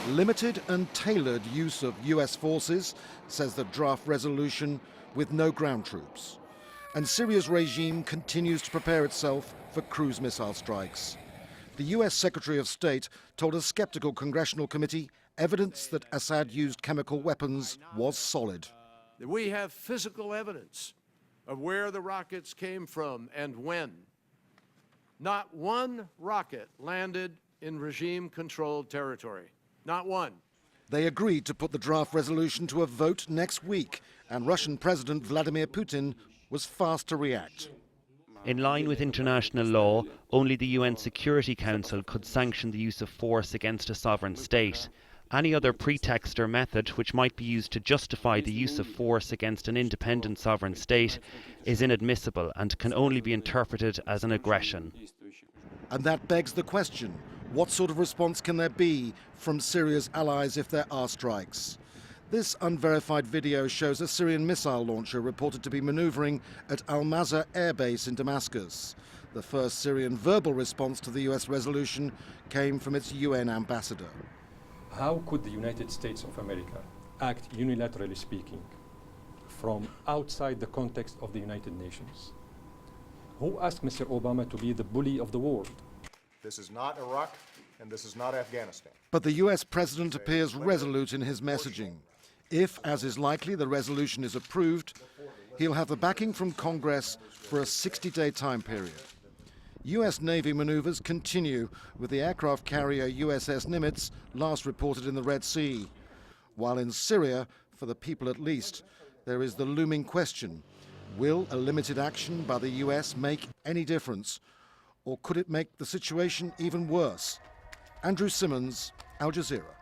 Limited and tailored use of US forces, says the draft resolution, with no ground troops. And Syria's regime continues to prepare itself for cruise missile strikes. The US Secretary of State told a skeptical congressional committee evidence that Assad used chemical weapons was solid. We have physical evidence of where the rockets came from and when. Not one rocket landed in regime-controlled territory. Not one. They agreed to put the draft resolution to a vote next week, and Russian President Vladimir Putin was fast to react. In line with international law, only the UN Security Council could sanction the use of force against a sovereign state. Any other pretext or method which might be used to justify the use of force against an independent sovereign state is inadmissible and can only be interpreted as an aggression. And that begs the question, what sort of response can there be from Syria's allies if there are strikes? This unverified video shows a Syrian missile launcher reported to be maneuvering at al-Mazar air base in Damascus. The first Syrian verbal response to the US resolution came from its UN ambassador. How could the United States of America act unilaterally speaking from outside the context of the United Nations? Who asked Mr. Obama to be the bully of the world? This is not Iraq, and this is not Afghanistan. But the US president appears resolute in his messaging. If, as is likely, the resolution is approved, he'll have the backing from Congress for a 60-day time period. US Navy maneuvers continue, with the aircraft carrier USS Nimitz last reported in the Red Sea. While in Syria, for the people at least, there is the looming question: will a limited action by the US make any difference? Or could it make the situation even worse? Andrew Simmons, Al Jazeera.